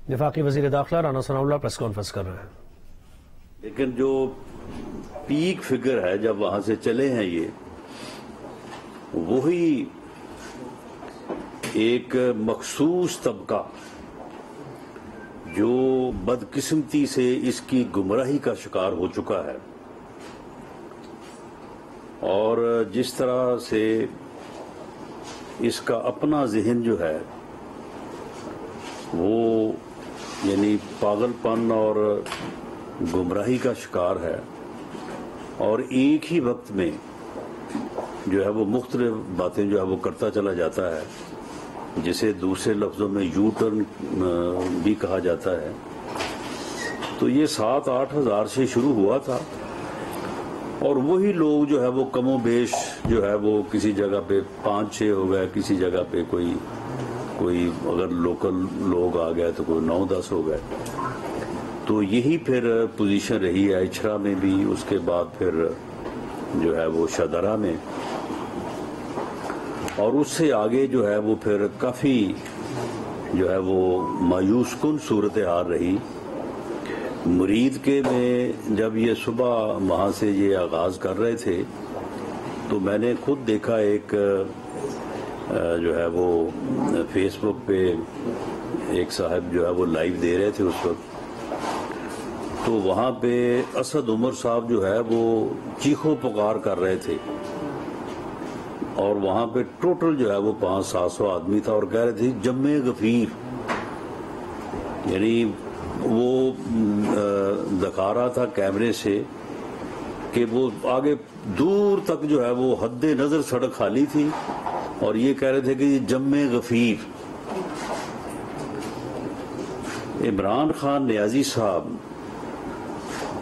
وفاقی وزیر داخلہ رانا ثناء اللہ پریس کانفرنس کر رہے ہیں. لیکن جو پیک فگر ہے جب وہاں سے چلے ہیں یہ وہی ایک مخصوص طبقہ جو بدقسمتی سے اس کی گمراہی کا شکار ہو چکا ہے اور جس طرح سے اس کا اپنا ذہن جو ہے وہ یعنی پاگل پن اور گمراہی کا شکار ہے اور ایک ہی وقت میں جو ہے وہ مختلف باتیں جو ہے وہ کرتا چلا جاتا ہے جسے دوسرے لفظوں میں یو ٹرن بھی کہا جاتا ہے. تو یہ 7-8 ہزار سے شروع ہوا تھا اور وہی لوگ جو ہے وہ کم و بیش جو ہے وہ کسی جگہ پہ 5-6 ہو گئے, کسی جگہ پہ کوئی اگر لوکل لوگ آ گئے تو کوئی 9-10 ہو گئے. تو یہی پھر پوزیشن رہی ہے اچھرا میں بھی, اس کے بعد پھر جو ہے وہ شادرہ میں, اور اس سے آگے جو ہے وہ پھر کافی جو ہے وہ مایوس کن صورتحال رہی. مرید کے میں جب یہ صبح وہاں سے یہ آغاز کر رہے تھے تو میں نے خود دیکھا ایک جو ہے وہ فیس بک پہ ایک صاحب جو ہے وہ لائیو دے رہے تھے اس وقت, تو وہاں پہ اسد عمر صاحب جو ہے وہ چیخو پکار کر رہے تھے اور وہاں پہ ٹوٹل جو ہے وہ 500-700 آدمی تھا اور کہہ رہے تھے جمع غفیر, یعنی وہ دکھا رہا تھا کیمرے سے کہ وہ آگے دور تک جو ہے وہ حد نظر سڑک خالی تھی اور یہ کہہ رہے تھے کہ یہ جمع غفیر. عمران خان نیازی صاحب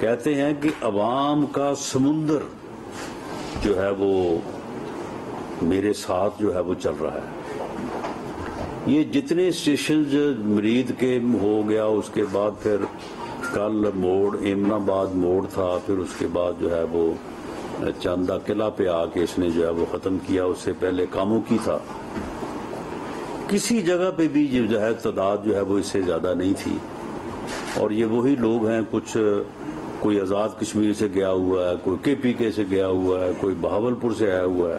کہتے ہیں کہ عوام کا سمندر جو ہے وہ میرے ساتھ جو ہے وہ چل رہا ہے. یہ جتنے اسٹیشنز مرید کے ہو گیا, اس کے بعد پھر کل موڑ امن آباد موڑ تھا, پھر اس کے بعد جو ہے وہ چاندہ قلعہ پہ آ کے اس نے جو ہے وہ ختم کیا, اس سے پہلے کاموں کی تھا. کسی جگہ پہ بھی جو ہے تعداد جو ہے وہ اس سے زیادہ نہیں تھی اور یہ وہی لوگ ہیں, کچھ کوئی آزاد کشمیر سے گیا ہوا ہے, کوئی KPK سے گیا ہوا ہے, کوئی بہاولپور سے آیا ہوا ہے.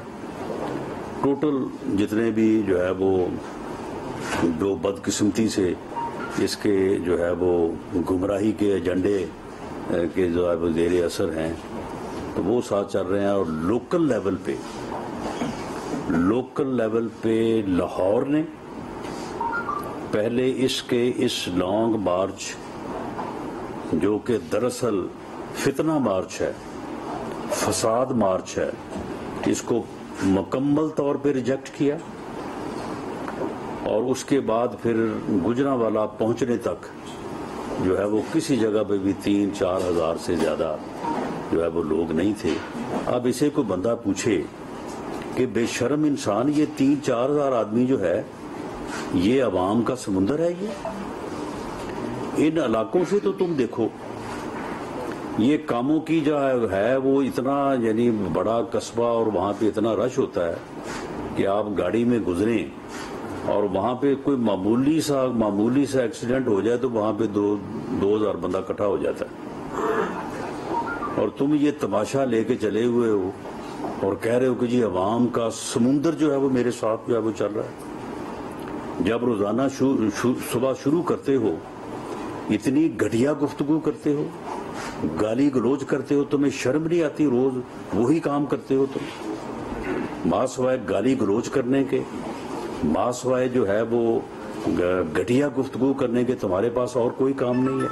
ٹوٹل جتنے بھی جو ہے وہ جو بدقسمتی سے اس کے جو ہے وہ گمراہی کے ایجنڈے کے جو ہے وہ زیر اثر ہیں تو وہ ساتھ چل رہے ہیں. اور لوکل لیول پہ لاہور نے پہلے اس لانگ مارچ جو کہ دراصل فتنہ مارچ ہے, فساد مارچ ہے, اس کو مکمل طور پہ ریجیکٹ کیا اور اس کے بعد پھر گجرانوالہ پہنچنے تک جو ہے وہ کسی جگہ پہ بھی 3-4 ہزار سے زیادہ جو ہے وہ لوگ نہیں تھے. اب اسے کوئی بندہ پوچھے کہ بے شرم انسان, یہ 3-4 ہزار آدمی جو ہے یہ عوام کا سمندر ہے. یہ ان علاقوں سے تو تم دیکھو, یہ کاموں کی جو ہے وہ اتنا یعنی بڑا قصبہ اور وہاں پہ اتنا رش ہوتا ہے کہ آپ گاڑی میں گزریں اور وہاں پہ کوئی معمولی سا ایکسیڈنٹ ہو جائے تو وہاں پہ 2,000 بندہ اکٹھا ہو جاتا ہے اور تم یہ تماشا لے کے چلے ہوئے ہو اور کہہ رہے ہو کہ جی عوام کا سمندر جو ہے وہ میرے ساتھ جو ہے وہ چل رہا ہے. جب روزانہ صبح شروع کرتے ہو اتنی گھٹیا گفتگو کرتے ہو, گالی گلوچ کرتے ہو, تمہیں شرم نہیں آتی؟ روز وہی کام کرتے ہو تم, ماں سوائے گالی گلوچ کرنے کے, ماں سوائے جو ہے وہ گھٹیا گفتگو کرنے کے تمہارے پاس اور کوئی کام نہیں ہے.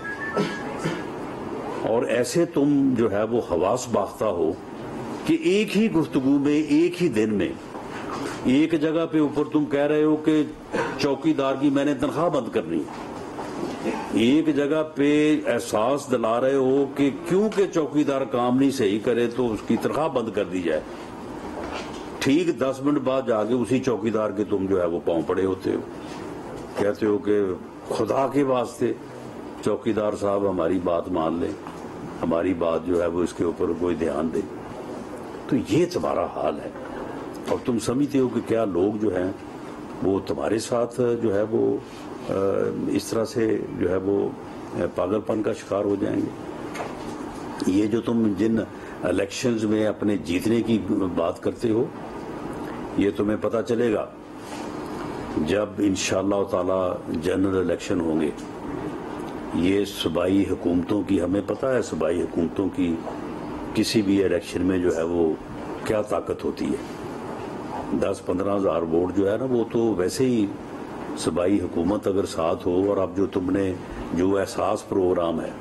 اور ایسے تم جو ہے وہ حواس باختہ ہو کہ ایک ہی گفتگو میں ایک ہی دن میں ایک جگہ پہ اوپر تم کہہ رہے ہو کہ چوکیدار کی میں نے تنخواہ بند کرنی, ایک جگہ پہ احساس دلا رہے ہو کہ کیونکہ چوکیدار کام نہیں صحیح کرے تو اس کی تنخواہ بند کر دی جائے. ٹھیک 10 منٹ بعد جا کے اسی چوکیدار کے تم جو ہے وہ پاؤں پڑے ہوتے ہو, کہتے ہو کہ خدا کے واسطے چوکیدار صاحب ہماری بات مان لیں, ہماری بات جو ہے وہ اس کے اوپر کوئی دھیان دے. تو یہ تمہارا حال ہے اور تم سمجھتے ہو کہ کیا لوگ جو ہیں وہ تمہارے ساتھ جو ہے وہ اس طرح سے جو ہے وہ پاگل پن کا شکار ہو جائیں گے. یہ جو تم جن الیکشنز میں اپنے جیتنے کی بات کرتے ہو، یہ تمہیں پتہ چلے گا جب انشاءاللہ تعالی جنرل الیکشن ہوں گے. یہ صوبائی حکومتوں کی، ہمیں پتہ ہے صوبائی حکومتوں کی کسی بھی الیکشن میں جو ہے وہ کیا طاقت ہوتی ہے. 10-15 ہزار ووٹ جو ہے نا، وہ تو ویسے ہی صوبائی حکومت اگر ساتھ ہو، اور اب جو تم نے جو احساس پروگرام ہے،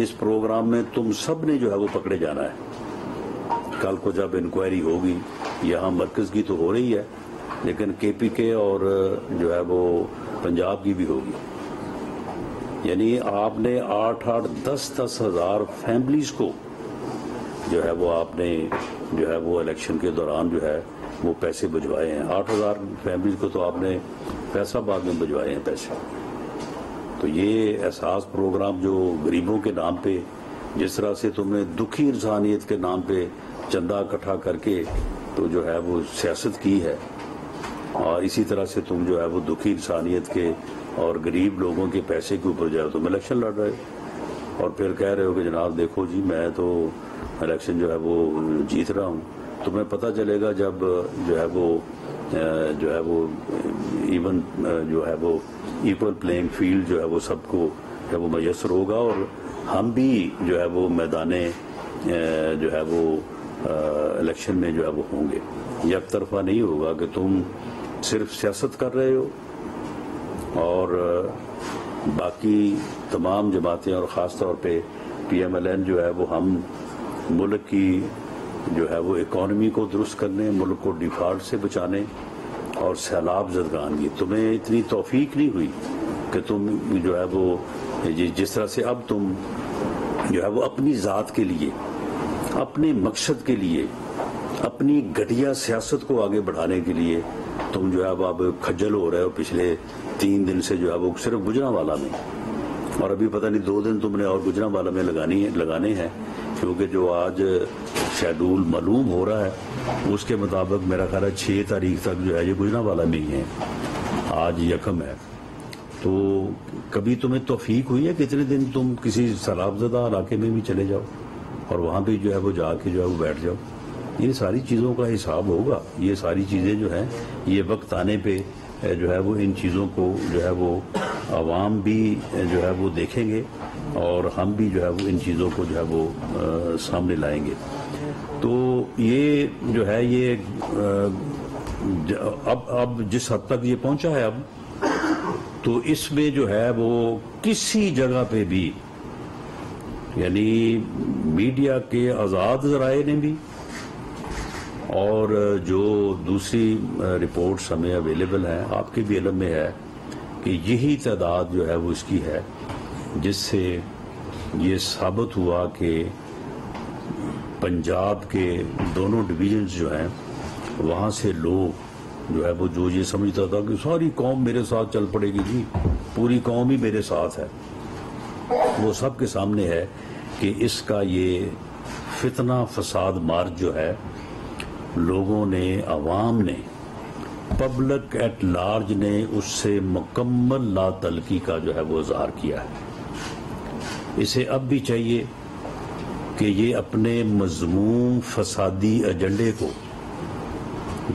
اس پروگرام میں تم سب نے جو ہے وہ پکڑے جانا ہے. کل کو جب انکوائری ہوگی، یہاں مرکز کی تو ہو رہی ہے، لیکن کے پی کے اور جو ہے وہ پنجاب کی بھی ہوگی. یعنی آپ نے 8-10 ہزار فیملیز کو جو ہے وہ آپ نے جو ہے وہ الیکشن کے دوران جو ہے وہ پیسے بھجوائے ہیں. 8,000 فیملیز کو تو آپ نے فیصل آباد میں بھجوائے ہیں پیسے. تو یہ احساس پروگرام جو غریبوں کے نام پہ، جس طرح سے تم نے دکھی انسانیت کے نام پہ چندہ اکٹھا کر کے تو جو ہے وہ سیاست کی ہے، اور اسی طرح سے تم جو ہے وہ دکھی انسانیت کے اور غریب لوگوں کے پیسے کے اوپر جو ہے تم الیکشن لڑ رہے ہو، اور پھر کہہ رہے ہو کہ جناب دیکھو جی میں تو الیکشن جو ہے وہ جیت رہا ہوں. تمہیں پتہ چلے گا جب جو ہے وہ ایون جو ہے وہ ایکول پلینگ فیلڈ جو ہے وہ سب کو جو ہے وہ میسر ہوگا، اور ہم بھی جو ہے وہ میدانے جو ہے وہ الیکشن میں جو ہے وہ ہوں گے. یک طرفہ نہیں ہوگا کہ تم صرف سیاست کر رہے ہو اور باقی تمام جماعتیں اور خاص طور پہ پی ایم ایل این جو ہے وہ ہم ملک کی جو ہے وہ اکانومی کو درست کرنے، ملک کو ڈیفالٹ سے بچانے اور سیلاب زدگان. تمہیں اتنی توفیق نہیں ہوئی کہ تم جو ہے وہ جس طرح سے اب تم جو ہے وہ اپنی ذات کے لیے، اپنے مقصد کے لیے، اپنی گھٹیا سیاست کو آگے بڑھانے کے لیے تم جو ہے وہ اب کھجل ہو رہے ہو. پچھلے 3 دن سے جو ہے وہ صرف گجرانوالہ میں، اور ابھی پتہ نہیں 2 دن تم نے اور گجرانوالہ میں لگانے ہیں، کیونکہ جو آج شیڈول معلوم ہو رہا ہے اس کے مطابق میرا خیال ہے 6 تاریخ تک جو ہے یہ گجرانوالہ میں ہی ہیں. آج یکم ہے. تو کبھی تمہیں توفیق ہوئی ہے کہ اتنے دن تم کسی سیلاب زدہ علاقے میں بھی چلے جاؤ اور وہاں بھی جو ہے وہ جا کے جو ہے وہ بیٹھ جاؤ؟ یہ ساری چیزوں کا حساب ہوگا. یہ ساری چیزیں جو ہیں یہ وقت آنے پہ جو ہے وہ ان چیزوں کو جو ہے وہ عوام بھی جو ہے وہ دیکھیں گے، اور ہم بھی جو ہے وہ ان چیزوں کو جو ہے وہ سامنے لائیں گے. تو یہ جو ہے یہ اب جس حد تک یہ پہنچا ہے اب، تو اس میں جو ہے وہ کسی جگہ پہ بھی، یعنی میڈیا کے آزاد ذرائع نے بھی اور جو دوسری رپورٹس ہمیں اویلیبل ہیں، آپ کے بھی علم میں ہے کہ یہی تعداد جو ہے وہ اس کی ہے، جس سے یہ ثابت ہوا کہ پنجاب کے دونوں ڈویژنز جو ہیں وہاں سے لوگ جو ہے وہ جو یہ سمجھتا تھا کہ ساری قوم میرے ساتھ چل پڑے گی، جی پوری قوم ہی میرے ساتھ ہے، وہ سب کے سامنے ہے کہ اس کا یہ فتنہ فساد مارچ جو ہے لوگوں نے، عوام نے، پبلک ایٹ لارج نے اس سے مکمل لا تعلقی کا جو ہے وہ اظہار کیا ہے. اسے اب بھی چاہیے کہ یہ اپنے مذموم فسادی ایجنڈے کو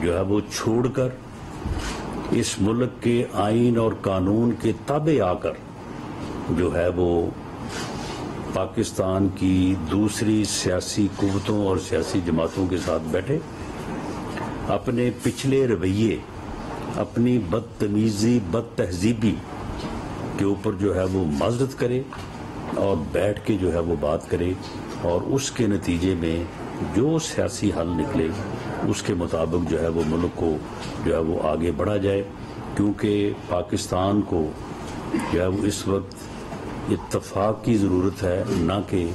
جو ہے وہ چھوڑ کر اس ملک کے آئین اور قانون کے تابع آ کر جو ہے وہ پاکستان کی دوسری سیاسی قوتوں اور سیاسی جماعتوں کے ساتھ بیٹھے، اپنے پچھلے رویے، اپنی بدتمیزی، بد تہذیبی کے اوپر جو ہے وہ معذرت کرے اور بیٹھ کے جو ہے وہ بات کرے، اور اس کے نتیجے میں جو سیاسی حل نکلے اس کے مطابق جو ہے وہ ملک کو جو ہے وہ آگے بڑھا جائے. کیونکہ پاکستان کو جو ہے وہ اس وقت اتفاق کی ضرورت ہے، نہ کہ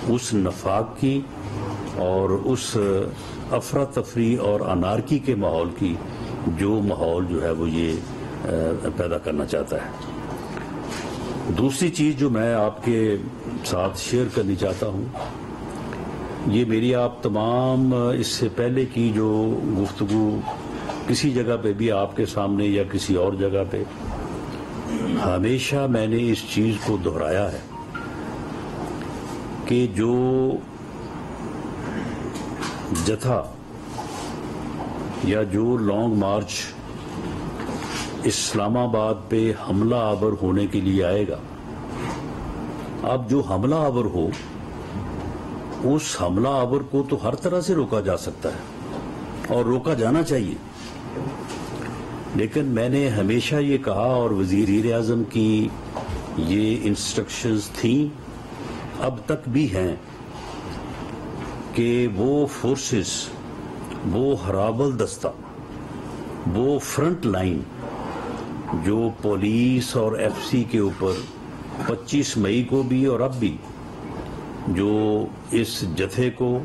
اس نفاق کی اور اس افراتفری اور انارکی کے ماحول کی جو ماحول جو ہے وہ یہ پیدا کرنا چاہتا ہے. دوسری چیز جو میں آپ کے ساتھ شیئر کرنی چاہتا ہوں، یہ میری آپ تمام اس سے پہلے کی جو گفتگو کسی جگہ پہ بھی آپ کے سامنے یا کسی اور جگہ پہ، ہمیشہ میں نے اس چیز کو دہرایا ہے کہ جو جتھا یا جو لانگ مارچ اسلام آباد پہ حملہ آور ہونے کے لیے آئے گا، اب جو حملہ آور ہو اس حملہ آور کو تو ہر طرح سے روکا جا سکتا ہے اور روکا جانا چاہیے، لیکن میں نے ہمیشہ یہ کہا اور وزیر اعظم کی یہ انسٹرکشنز تھیں، اب تک بھی ہیں، کہ وہ فورسز، وہ ہراول دستہ، وہ فرنٹ لائن جو پولیس اور ایف سی کے اوپر 25 مئی کو بھی اور اب بھی جو اس جتھے کو،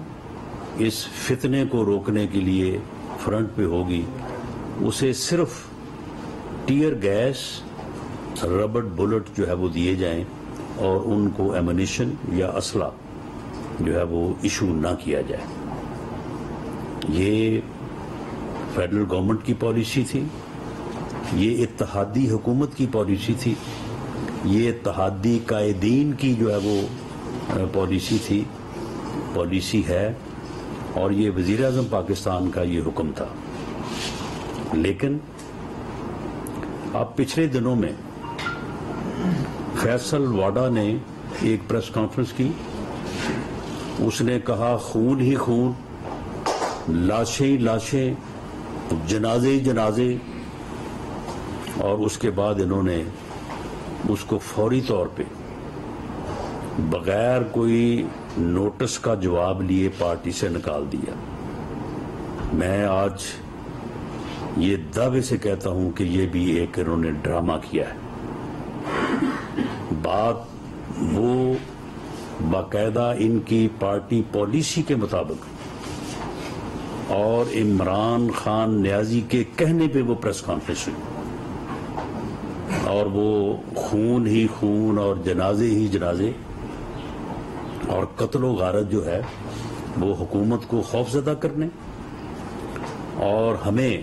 اس فتنے کو روکنے کے لیے فرنٹ پہ ہوگی، اسے صرف ٹیئر گیس، ربڑ بلٹ جو ہے وہ دیے جائیں اور ان کو ایمونیشن یا اسلحہ جو ہے وہ ایشو نہ کیا جائے۔ یہ فیڈرل گورنمنٹ کی پالیسی تھی، یہ اتحادی حکومت کی پالیسی تھی، یہ اتحادی قائدین کی جو ہے وہ پالیسی تھی، پالیسی ہے، اور یہ وزیر اعظم پاکستان کا یہ حکم تھا۔ لیکن اب پچھلے دنوں میں فیصل واڈا نے ایک پریس کانفرنس کی، اس نے کہا خون ہی خون، لاشیں ہی لاشیں، جنازے ہی جنازے، اور اس کے بعد انہوں نے اس کو فوری طور پہ بغیر کوئی نوٹس کا جواب لیے پارٹی سے نکال دیا۔ میں آج یہ دعوے سے کہتا ہوں کہ یہ بھی ایک انہوں نے ڈرامہ کیا ہے۔ بات وہ باقاعدہ ان کی پارٹی پالیسی کے مطابق اور عمران خان نیازی کے کہنے پہ وہ پریس کانفرنس ہوئی، اور وہ خون ہی خون اور جنازے ہی جنازے اور قتل و غارت جو ہے وہ حکومت کو خوفزدہ کرنے اور ہمیں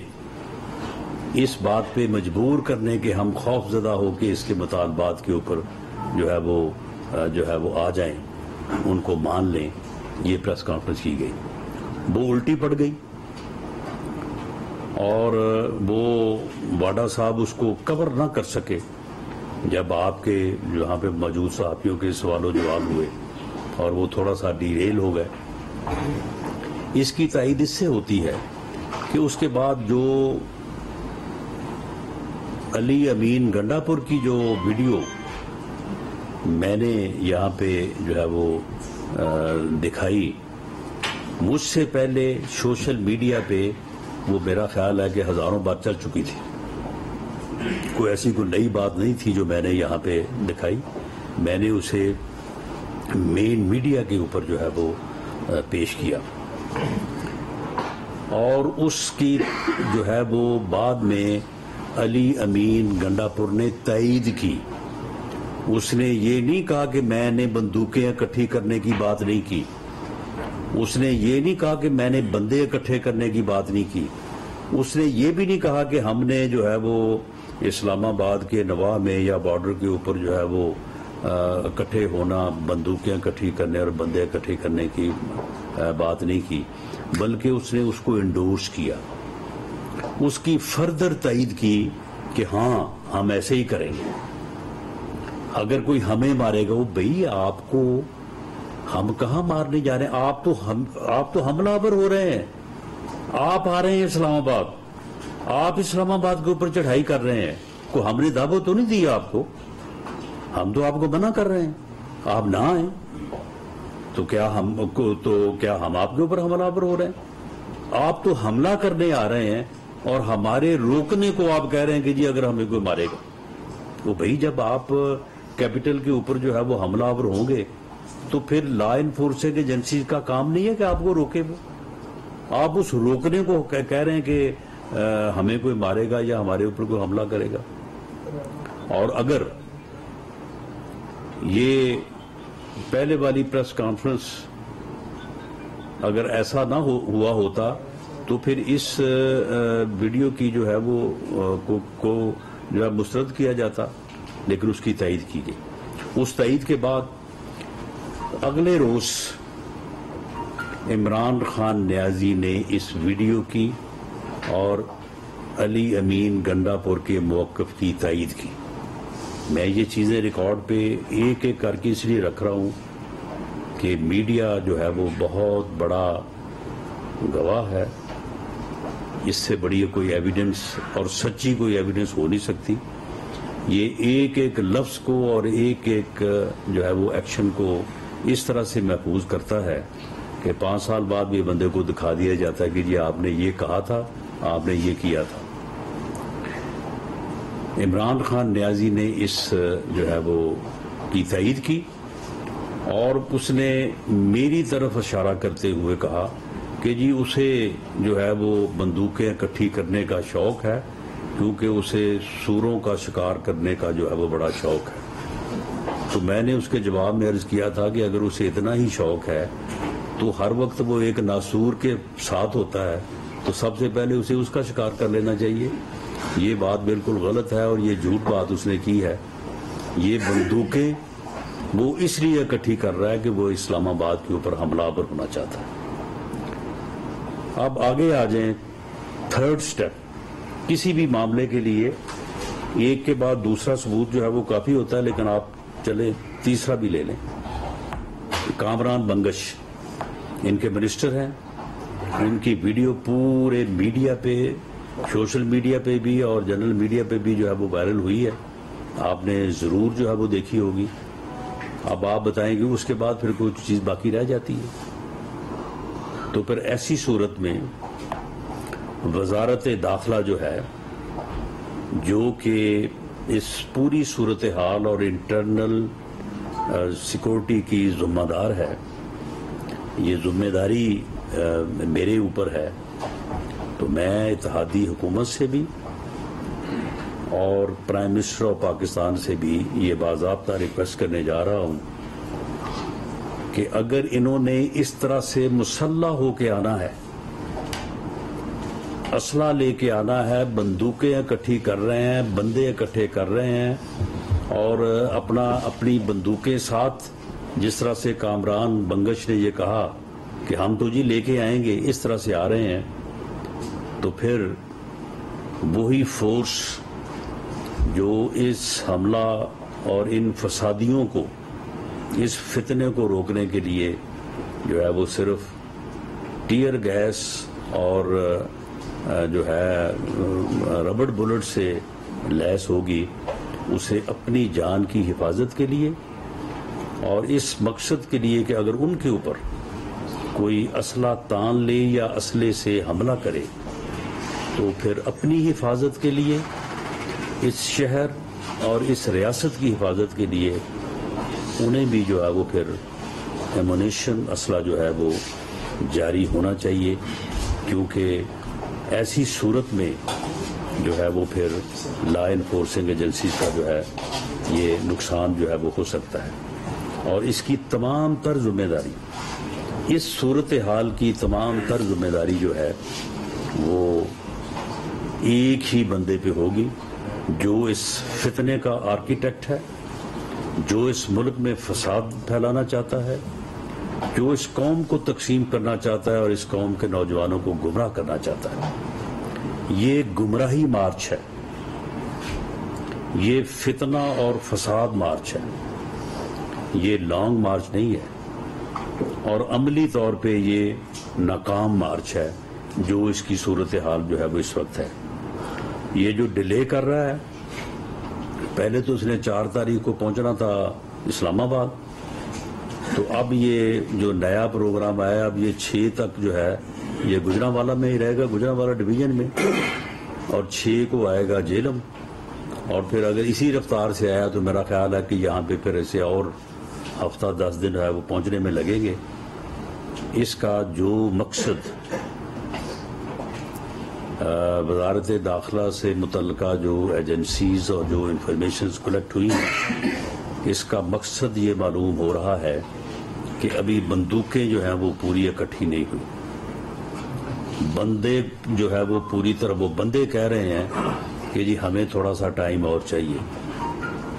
اس بات پہ مجبور کرنے کہ ہم خوفزدہ ہو کے اس کے مطالبات کے اوپر جو ہے وہ آ جائیں، ان کو مان لیں، یہ پریس کانفرنس کی گئی۔ وہ الٹی پڑ گئی اور وہ واڈا صاحب اس کو کور نہ کر سکے جب آپ کے یہاں پہ موجود صحافیوں کے سوال و جواب ہوئے، اور وہ تھوڑا سا ڈیریل ہو گئے۔ اس کی تائید اس سے ہوتی ہے کہ اس کے بعد جو علی امین گنڈا پور کی جو ویڈیو میں نے یہاں پہ جو ہے وہ دکھائی، مجھ سے پہلے سوشل میڈیا پہ وہ میرا خیال ہے کہ ہزاروں بار چل چکی تھی، کوئی ایسی کوئی نئی بات نہیں تھی جو میں نے یہاں پہ دکھائی، میں نے اسے مین میڈیا کے اوپر جو ہے وہ پیش کیا، اور اس کی جو ہے وہ بعد میں علی امین گنڈا پور نے تائید کی۔ اس نے یہ نہیں کہا کہ میں نے بندوقیں اکٹھی کرنے کی بات نہیں کی، اس نے یہ نہیں کہا کہ میں نے بندے اکٹھے کرنے کی بات نہیں کی، اس نے یہ بھی نہیں کہا کہ ہم نے جو ہے وہ اسلام آباد کے نواح میں یا بارڈر کے اوپر جو ہے وہ اکٹھے ہونا، بندوقیں اکٹھی کرنے اور بندے اکٹھے کرنے کی بات نہیں کی، بلکہ اس نے اس کو انڈورس کیا، اس کی فردر تائید کی کہ ہاں ہم ایسے ہی کریں گے، اگر کوئی ہمیں مارے گا، وہ بھئی آپ کو ہم کہاں مارنے جا رہے ہیں، آپ تو حملہ آور ہو رہے ہیں، آپ آ رہے ہیں اسلام آباد، آپ اسلام آباد کے اوپر چڑھائی کر رہے ہیں، کو ہم نے دعوت تو نہیں دی آپ کو، ہم تو آپ کو منع کر رہے ہیں، آپ نہ آئیں، تو کیا ہم آپ کے اوپر حملہ آور ہو رہے ہیں؟ آپ تو حملہ کرنے آ رہے ہیں اور ہمارے روکنے کو آپ کہہ رہے ہیں کہ جی اگر ہمیں کوئی مارے گا۔ تو بھائی جب آپ کیپٹل کے اوپر جو ہے وہ حملہ آور ہوں گے تو پھر لا انفورسنگ ایجنسی کا کام نہیں ہے کہ آپ کو روکے، وہ آپ اس روکنے کو کہہ رہے ہیں کہ ہمیں کوئی مارے گا یا ہمارے اوپر کوئی حملہ کرے گا۔ اور اگر یہ پہلے والی پریس کانفرنس اگر ایسا نہ ہوا ہوتا تو پھر اس ویڈیو کی جو ہے وہ کو جو ہے مسترد کیا جاتا، لیکن اس کی تائید کی گئی۔ اس تائید کے بعد اگلے روز عمران خان نیازی نے اس ویڈیو کی اور علی امین گنڈا پور کے موقف کی تائید کی۔ میں یہ چیزیں ریکارڈ پہ ایک ایک کر کے اس لیے رکھ رہا ہوں کہ میڈیا جو ہے وہ بہت بڑا گواہ ہے، اس سے بڑی کوئی ایویڈنس اور سچی کوئی ایویڈنس ہو نہیں سکتی۔ یہ ایک ایک لفظ کو اور ایک ایک جو ہے وہ ایکشن کو اس طرح سے محفوظ کرتا ہے کہ 5 سال بعد بھی بندے کو دکھا دیا جاتا ہے کہ جی آپ نے یہ کہا تھا، آپ نے یہ کیا تھا۔ عمران خان نیازی نے اس جو ہے وہ کی تائید کی اور اس نے میری طرف اشارہ کرتے ہوئے کہا کہ جی اسے جو ہے وہ بندوقیں اکٹھی کرنے کا شوق ہے، کیونکہ اسے سوروں کا شکار کرنے کا جو ہے وہ بڑا شوق ہے۔ تو میں نے اس کے جواب میں عرض کیا تھا کہ اگر اسے اتنا ہی شوق ہے تو ہر وقت وہ ایک ناسور کے ساتھ ہوتا ہے تو سب سے پہلے اسے اس کا شکار کر لینا چاہیے۔ یہ بات بالکل غلط ہے اور یہ جھوٹ بات اس نے کی ہے۔ یہ بندوقیں وہ اس لیے اکٹھی کر رہا ہے کہ وہ اسلام آباد کے اوپر حملہ آور ہونا چاہتا ہے۔ اب آگے آ جائیں، تھرڈ سٹیپ، کسی بھی معاملے کے لیے ایک کے بعد دوسرا ثبوت جو ہے وہ کافی ہوتا ہے، لیکن آپ چلیں تیسرا بھی لے لیں۔ کامران بنگش ان کے منسٹر ہیں، ان کی ویڈیو پورے میڈیا پہ، سوشل میڈیا پہ بھی اور جنرل میڈیا پہ بھی جو ہے وہ وائرل ہوئی ہے، آپ نے ضرور جو ہے وہ دیکھی ہوگی۔ اب آپ بتائیں گے اس کے بعد پھر کوئی چیز باقی رہ جاتی ہے؟ تو پھر ایسی صورت میں وزارت داخلہ جو ہے، جو کہ اس پوری صورتحال اور انٹرنل سیکورٹی کی ذمہ دار ہے، یہ ذمہ داری میرے اوپر ہے، تو میں اتحادی حکومت سے بھی اور پرائم منسٹر آف پاکستان سے بھی یہ باضابطہ ریکویسٹ کرنے جا رہا ہوں کہ اگر انہوں نے اس طرح سے مسلح ہو کے آنا ہے، اسلحہ لے کے آنا ہے، بندوقیں اکٹھی کر رہے ہیں، بندے اکٹھے کر رہے ہیں اور اپنی بندوقیں ساتھ، جس طرح سے کامران بنگش نے یہ کہا کہ ہم تو جی لے کے آئیں گے، اس طرح سے آ رہے ہیں، تو پھر وہی فورس جو اس حملہ اور ان فسادیوں کو، اس فتنے کو روکنے کے لیے جو ہے وہ صرف ٹیئر گیس اور جو ہے ربڑ بلٹ سے لیس ہوگی، اسے اپنی جان کی حفاظت کے لیے اور اس مقصد کے لیے کہ اگر ان کے اوپر کوئی اسلحہ تان لے یا اسلحے سے حملہ کرے تو پھر اپنی حفاظت کے لیے، اس شہر اور اس ریاست کی حفاظت کے لیے انہیں بھی جو ہے وہ پھر ایمونیشن، اسلحہ جو ہے وہ جاری ہونا چاہیے، کیونکہ ایسی صورت میں جو ہے وہ پھر لا انفورسنگ ایجنسیز کا جو ہے یہ نقصان جو ہے وہ ہو سکتا ہے، اور اس کی تمام تر ذمہ داری، اس صورتحال کی تمام تر ذمہ داری جو ہے وہ ایک ہی بندے پہ ہوگی، جو اس فتنے کا آرکیٹیکٹ ہے، جو اس ملک میں فساد پھیلانا چاہتا ہے، جو اس قوم کو تقسیم کرنا چاہتا ہے اور اس قوم کے نوجوانوں کو گمراہ کرنا چاہتا ہے۔ یہ گمراہی مارچ ہے، یہ فتنہ اور فساد مارچ ہے، یہ لانگ مارچ نہیں ہے، اور عملی طور پہ یہ ناکام مارچ ہے جو اس کی صورتحال جو ہے وہ اس وقت ہے۔ یہ جو ڈیلے کر رہا ہے، پہلے تو اس نے 4 تاریخ کو پہنچنا تھا اسلام آباد، تو اب یہ جو نیا پروگرام آیا، اب یہ 6 تک جو ہے یہ گجرانوالہ میں ہی رہے گا، گجرانوالہ ڈویژن میں، اور 6 کو آئے گا جیلم، اور پھر اگر اسی رفتار سے آیا تو میرا خیال ہے کہ یہاں پہ پھر ایسے اور ہفتہ 10 دن ہے وہ پہنچنے میں لگیں گے۔ اس کا جو مقصد وزارت داخلہ سے متعلقہ جو ایجنسیز اور جو انفارمیشنز کلیکٹ ہوئی ہیں، اس کا مقصد یہ معلوم ہو رہا ہے کہ ابھی بندوقیں جو ہیں وہ پوری اکٹھی نہیں ہوئی، بندے جو ہے وہ پوری طرح، وہ بندے کہہ رہے ہیں کہ جی ہمیں تھوڑا سا ٹائم اور چاہیے،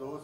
2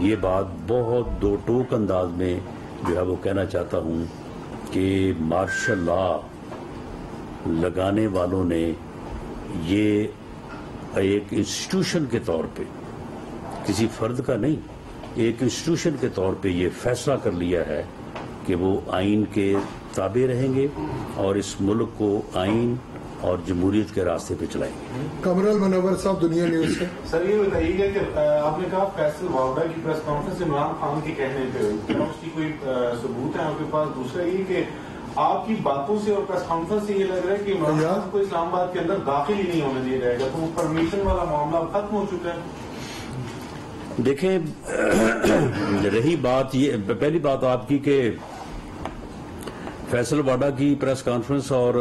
یہ بات بہت دو ٹوک انداز میں جو ہے وہ کہنا چاہتا ہوں کہ مارشل لا لگانے والوں نے یہ ایک انسٹیٹیوشن کے طور پہ، کسی فرد کا نہیں، ایک انسٹیٹیوشن کے طور پہ یہ فیصلہ کر لیا ہے کہ وہ آئین کے تابع رہیں گے اور اس ملک کو آئین اور جمہوریت کے راستے پہ چلائیں گے۔ کامران منور صاحب، دنیا نیوز سے۔ سر یہ بتائیے کہ آپ نے کہا فیصل واوڈا کی پریس کانفرنس عمران خان کے کہنے پہ ہوئی، کیا اس کی کوئی ثبوت ہے آپ کے پاس؟ دوسرا یہ کہ آپ کی باتوں سے اور پریس کانفرنس سے یہ لگ رہا ہے کہ عمران خان کو اسلام آباد کے اندر داخل ہی نہیں ہونے دیا جائے گا، تو وہ پرمیشن والا معاملہ ختم ہو چکا ہے؟ دیکھیں، رہی بات یہ، پہلی بات آپ کی کہ فیصل واڈا کی پریس کانفرنس اور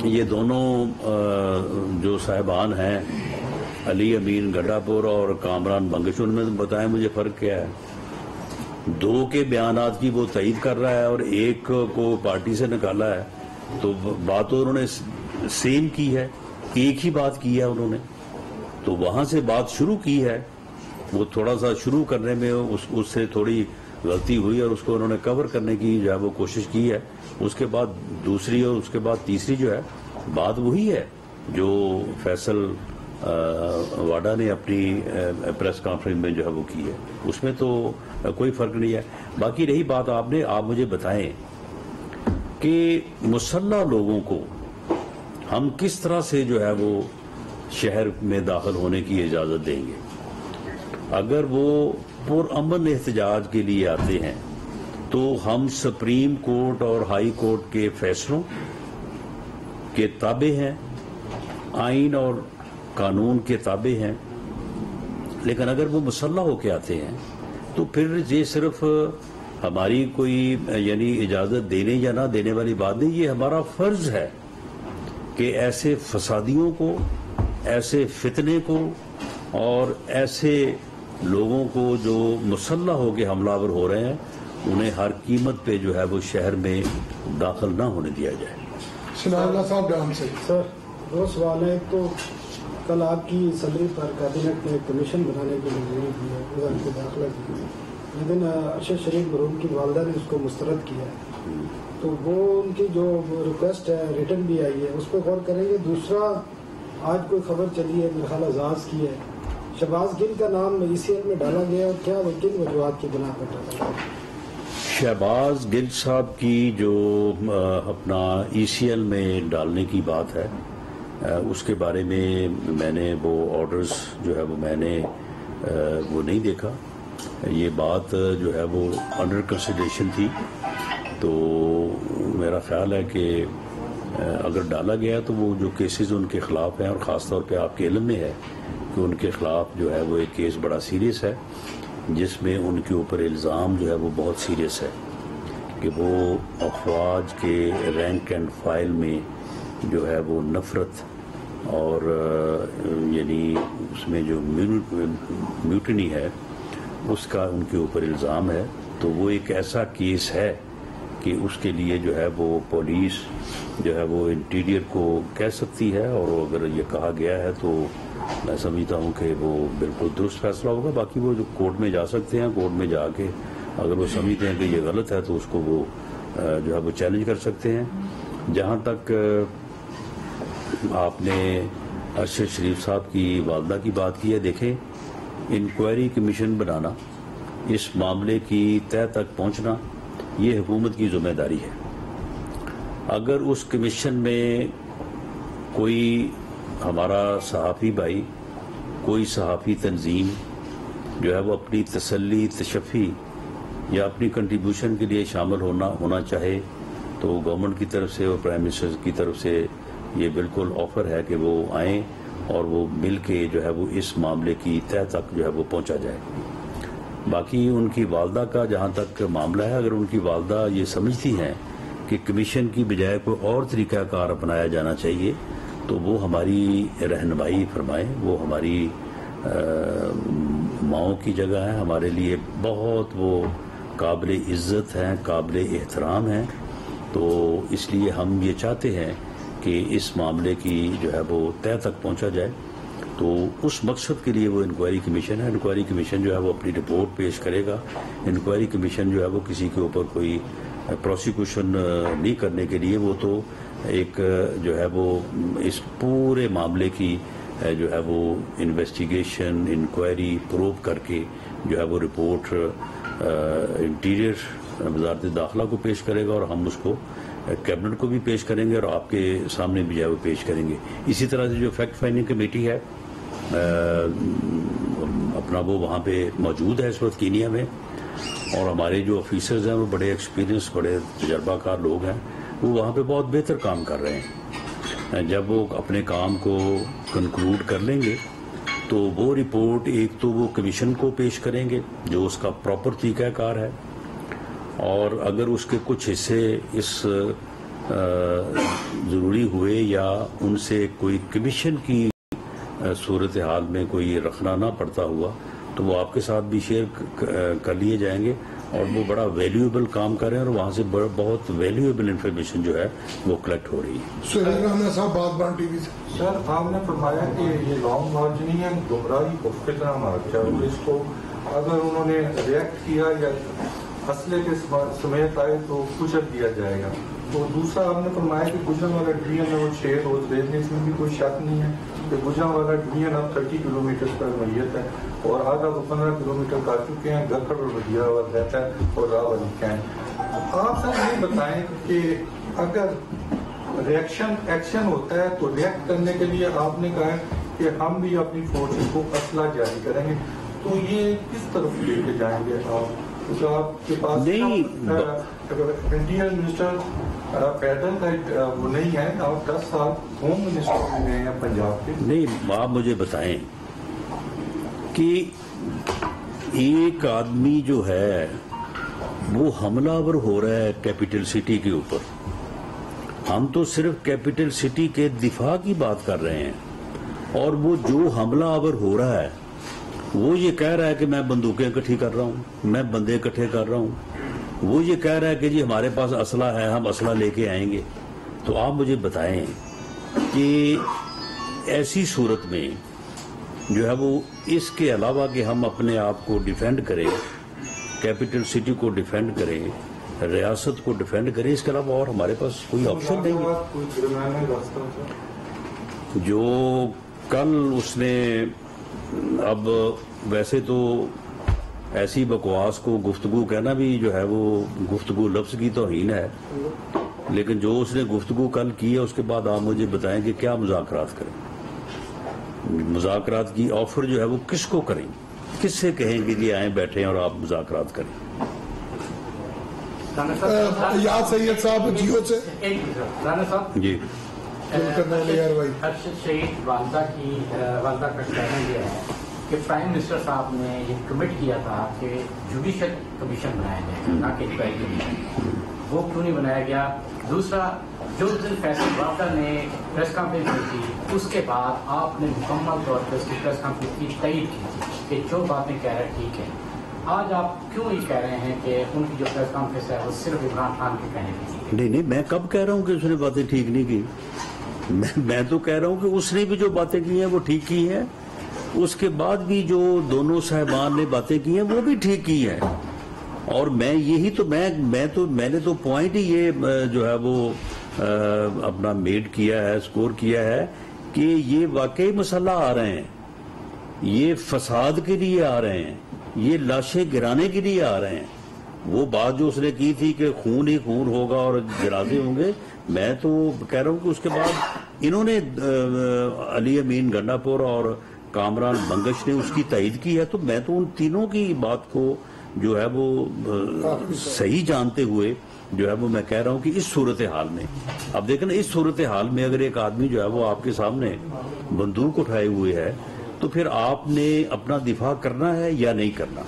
یہ دونوں جو صاحبان ہیں، علی امین گڈھا پور اور کامران بنگش، ان میں بتائیں مجھے فرق کیا ہے؟ دو کے بیانات کی وہ تائید کر رہا ہے اور ایک کو پارٹی سے نکالا ہے، تو بات تو انہوں نے سیم کی ہے، ایک ہی بات کی ہے انہوں نے، تو وہاں سے بات شروع کی ہے، وہ تھوڑا سا شروع کرنے میں اس سے تھوڑی غلطی ہوئی اور اس کو انہوں نے کور کرنے کی جو ہے وہ کوشش کی ہے، اس کے بعد دوسری اور اس کے بعد تیسری جو ہے بات وہی ہے جو فیصل واڈا نے اپنی پریس کانفرنس میں جو ہے وہ کی ہے، اس میں تو کوئی فرق نہیں ہے۔ باقی رہی بات آپ مجھے بتائیں کہ مسلح لوگوں کو ہم کس طرح سے جو ہے وہ شہر میں داخل ہونے کی اجازت دیں گے؟ اگر وہ پرامن احتجاج کے لیے آتے ہیں تو ہم سپریم کورٹ اور ہائی کورٹ کے فیصلوں کے تابع ہیں، آئین اور قانون کے تابع ہیں، لیکن اگر وہ مسلح ہو کے آتے ہیں تو پھر یہ صرف ہماری کوئی یعنی اجازت دینے یا نہ دینے والی بات نہیں، یہ ہمارا فرض ہے کہ ایسے فسادیوں کو، ایسے فتنے کو اور ایسے لوگوں کو جو مسلح ہو کے حملہ آور ہو رہے ہیں انہیں ہر قیمت پہ جو ہے وہ شہر میں داخل نہ ہونے دیا جائے۔ ثناء اللہ صاحب ڈان سے۔ سر، دو سوال ہے۔ تو کل آپ کی صدری پر کابینٹ نے کمیشن بنانے کی منظوری دی ہے، وزارت داخلہ کی، لیکن ارشد شریف مرحوم کی والدہ نے اس کو مسترد کیا ہے، تو وہ ان کی جو ریکویسٹ ہے ریٹرن بھی آئی ہے، اس پہ غور کریں گے۔ دوسرا، آج کوئی خبر چلی ہے میرا خیال اعزاز کی ہے، شہباز گل کا نام ECL میں ڈالا گیا، اور کیا وہ کن وجوہات کی بنا پر ڈالا گیا؟ شہباز گل صاحب کی جو اپنا ECL میں ڈالنے کی بات ہے، اس کے بارے میں نے وہ آرڈرز جو ہے وہ میں نے وہ نہیں دیکھا، یہ بات جو ہے وہ انڈر کنسیڈریشن تھی، تو میرا خیال ہے کہ اگر ڈالا گیا تو وہ جو کیسز ان کے خلاف ہیں، اور خاص طور پہ آپ کے علم میں ہے کہ ان کے خلاف جو ہے وہ ایک کیس بڑا سیریس ہے، جس میں ان کے اوپر الزام جو ہے وہ بہت سیریس ہے کہ وہ افواج کے رینک اینڈ فائل میں جو ہے وہ نفرت اور یعنی اس میں جو میوٹنی ہے اس کا ان کے اوپر الزام ہے، تو وہ ایک ایسا کیس ہے کہ اس کے لیے جو ہے وہ پولیس جو ہے وہ انٹیریئر کو کہہ سکتی ہے، اور اگر یہ کہا گیا ہے تو میں سمجھتا ہوں کہ وہ بالکل درست فیصلہ ہوگا۔ باقی وہ جو کورٹ میں جا سکتے ہیں، کورٹ میں جا کے اگر وہ سمجھتے ہیں کہ یہ غلط ہے تو اس کو وہ جو ہے وہ چیلنج کر سکتے ہیں۔ جہاں تک آپ نے ارشد شریف صاحب کی والدہ کی بات کی ہے، دیکھیں، انکوائری کمیشن بنانا، اس معاملے کی تہہ تک پہنچنا، یہ حکومت کی ذمہ داری ہے۔ اگر اس کمیشن میں کوئی ہمارا صحافی بھائی، کوئی صحافی تنظیم جو ہے وہ اپنی تسلی، تشفی یا اپنی کنٹریبیوشن کے لیے شامل ہونا چاہے تو گورنمنٹ کی طرف سے اور پرائم منسٹر کی طرف سے یہ بالکل آفر ہے کہ وہ آئیں اور وہ مل کے جو ہے وہ اس معاملے کی تہہ تک جو ہے وہ پہنچا جائے۔ باقی ان کی والدہ کا جہاں تک معاملہ ہے، اگر ان کی والدہ یہ سمجھتی ہیں کہ کمیشن کی بجائے کوئی اور طریقہ کار اپنایا جانا چاہیے تو وہ ہماری رہنمائی فرمائیں، وہ ہماری ماؤں کی جگہ ہے، ہمارے لیے بہت وہ قابل عزت ہیں، قابل احترام ہیں، تو اس لیے ہم یہ چاہتے ہیں کہ اس معاملے کی جو ہے وہ تہہ تک پہنچا جائے۔ تو اس مقصد کے لیے وہ انکوائری کمیشن ہے. انکوائری کمیشن جو ہے وہ اپنی رپورٹ پیش کرے گا. انکوائری کمیشن جو ہے وہ کسی کے اوپر کوئی پروسیکیوشن نہیں کرنے کے لیے، وہ تو ایک جو ہے وہ اس پورے معاملے کی جو ہے وہ انویسٹیگیشن، انکوائری، پروب کر کے جو ہے وہ رپورٹ انٹیریئر وزارت داخلہ کو پیش کرے گا، اور ہم اس کو کیبنٹ کو بھی پیش کریں گے اور آپ کے سامنے بھی جو ہے وہ پیش کریں گے. اسی طرح سے جو فیکٹ فائنڈنگ کمیٹی ہے اپنا وہ وہاں پہ موجود ہے اس وقت کینیا میں، اور ہمارے جو آفیسرز ہیں وہ بڑے ایکسپیرینس، بڑے تجربہ کار لوگ ہیں، وہ وہاں پہ بہت بہتر کام کر رہے ہیں. جب وہ اپنے کام کو کنکلوڈ کر لیں گے تو وہ رپورٹ ایک تو وہ کمیشن کو پیش کریں گے جو اس کا پراپر طریقہ کار ہے، اور اگر اس کے کچھ حصے اس ضروری ہوئے یا ان سے کوئی کمیشن کی صورتحال میں کوئی رکھنا نہ پڑتا ہوا تو وہ آپ کے ساتھ بھی شیئر کر لیے جائیں گے. اور وہ بڑا ویلیویبل کام کر رہے ہیں اور وہاں سے بہت ویلیویبل انفارمیشن جو ہے وہ کلیکٹ ہو رہی ہے. سہیل رانا صاحب بات بان ٹی وی سے. سر آپ نے فرمایا کہ یہ لانگ مارچ نہیں ہے، گمراہی کو فتنہ مارچ ہے، اور اس کو اگر انہوں نے ریئیکٹ کیا یا اسلحے کے سمیت آئے تو کچل دیا جائے گا. تو دوسرا آپ نے فرمایا کہ گجرانوالہ ڈویژن میں وہ 6 روز رہتے ہیں، اس میں بھی کوئی شک نہیں ہے کہ گجرانوالہ ڈویژن اب 30 کلومیٹر پر میت ہے، اور آدھا وہ 15 کلومیٹر کر چکے ہیں. گکھڑ اور وزیراواد رہتا ہے اور راو علی کیمپ. آپ سر یہ بتائیں کہ اگر ایکشن ہوتا ہے تو ریئیکٹ کرنے کے لیے آپ نے کہا ہے کہ ہم بھی اپنی فورسز کو اسلحہ جاری کریں گے، تو یہ کس طرف لے کے جائیں گے آپ؟ آپ کے پاس انٹیریئر منسٹر پیدل کا وہ نہیں ہے، آپ 10 سال ہوم منسٹر بھی رہے ہیں پنجاب کے. نہیں، آپ مجھے بتائیں کہ ایک آدمی جو ہے وہ حملہ آور ہو رہا ہے کیپٹل سٹی کے اوپر. ہم تو صرف کیپٹل سٹی کے دفاع کی بات کر رہے ہیں، اور وہ جو حملہ آور ہو رہا ہے وہ یہ کہہ رہا ہے کہ میں بندوقیں اکٹھی کر رہا ہوں، میں بندے اکٹھے کر رہا ہوں. وہ یہ کہہ رہا ہے کہ جی ہمارے پاس اسلحہ ہے، ہم اسلحہ لے کے آئیں گے. تو آپ مجھے بتائیں کہ ایسی صورت میں جو ہے وہ اس کے علاوہ کہ ہم اپنے آپ کو ڈیفینڈ کریں، کیپٹل سٹی کو ڈیفینڈ کریں، ریاست کو ڈیفینڈ کریں، اس کے علاوہ اور ہمارے پاس کوئی آپشن نہیں ہے. جو کل اس نے، اب ویسے تو ایسی بکواس کو گفتگو کہنا بھی جو ہے وہ گفتگو لفظ کی توہین ہے، لیکن جو اس نے گفتگو کل کی ہے اس کے بعد آپ مجھے بتائیں کہ کیا مذاکرات کریں. مذاکرات کی آفر جو ہے وہ کس کو کریں، کس سے کہیں کہ جی آئیں بیٹھیں اور آپ مذاکرات کریں. یاد سید صاحب جیو سے جی ارشد شہید والدہ کا کہنا یہ ہے کہ پرائم منسٹر صاحب نے یہ کمٹ کیا تھا کہ جوڈیشل کمیشن بنایا جائے نہ کہ انکوائری کمیشن. وہ کیوں نہیں بنایا گیا؟ دوسرا، جو دن فیصل وافدہ نے پریس کانفرنس کی تھی اس کے بعد آپ نے مکمل طور پر اس کی پریس کانفرنس کی تائید کی تھی کہ جو باتیں کہہ رہے ہیں ٹھیک ہے. آج آپ کیوں یہ کہہ رہے ہیں کہ ان کی جو پریس کانفرنس ہے وہ صرف عمران خان کے کہنے کی؟ نہیں، میں کب کہہ رہا ہوں کہ اس نے باتیں ٹھیک نہیں کی؟ میں تو کہہ رہا ہوں کہ اس نے بھی جو باتیں کی ہیں وہ ٹھیک کی ہیں، اس کے بعد بھی جو دونوں صاحبان نے باتیں کی ہیں وہ بھی ٹھیک کی ہیں. اور میں یہی تو میں نے تو پوائنٹ ہی یہ جو ہے وہ اپنا میڈ کیا ہے، سکور کیا ہے کہ یہ واقعی مسئلہ آ رہے ہیں، یہ فساد کے لیے آ رہے ہیں، یہ لاشیں گرانے کے لیے آ رہے ہیں. وہ بات جو اس نے کی تھی کہ خون ہی خون ہوگا اور جنازے ہوں گے، میں تو کہہ رہا ہوں کہ اس کے بعد انہوں نے علی امین گنڈا پور اور کامران بنگش نے اس کی تائید کی ہے. تو میں تو ان تینوں کی بات کو جو ہے وہ صحیح جانتے ہوئے جو ہے وہ میں کہہ رہا ہوں کہ اس صورتحال میں، اب دیکھیں نا، اس صورتحال میں اگر ایک آدمی جو ہے وہ آپ کے سامنے بندوق اٹھائے ہوئے ہے تو پھر آپ نے اپنا دفاع کرنا ہے یا نہیں کرنا.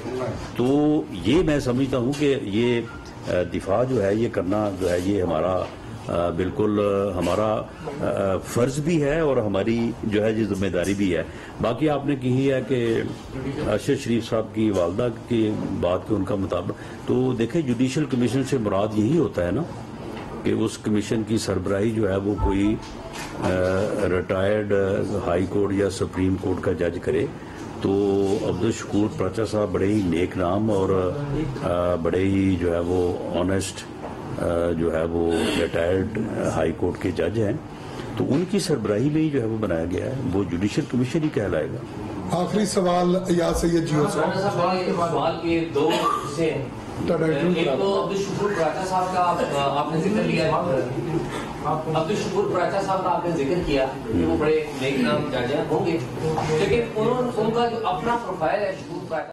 تو یہ میں سمجھتا ہوں کہ یہ دفاع جو ہے یہ کرنا جو ہے یہ ہمارا بالکل ہمارا فرض بھی ہے اور ہماری جو ہے یہ ذمہ داری بھی ہے. باقی آپ نے کہی ہے کہ ارشد شریف صاحب کی والدہ کی بات کے ان کا مطابق، تو دیکھیں جوڈیشل کمیشن سے مراد یہی ہوتا ہے نا کہ اس کمیشن کی سربراہی جو ہے وہ کوئی ریٹائرڈ ہائی کورٹ یا سپریم کورٹ کا جج کرے تو عبدالشکور پراچا صاحب بڑے ہی نیک نام اور بڑے ہی جو ہے وہ آنیسٹ جو ہے وہ ریٹائرڈ ہائی کورٹ کے جج ہیں، تو ان کی سربراہی میں ہی جو ہے وہ بنایا گیا ہے، وہ جوڈیشل کمیشن ہی کہلائے گا۔ آخری سوال یا سید جیو سے۔ سوال کے دو حصے ہیں، ایک تو عبدالشکور پراچا صاحب کا آپ نے ذکر لیا، عبدالشکور پراچا صاحب کا آپ نے ذکر کیا کہ وہ بڑے نیک نام جج ہوں گے، لیکن ان کا جو اپنا پروفائل ہے شکور پراچا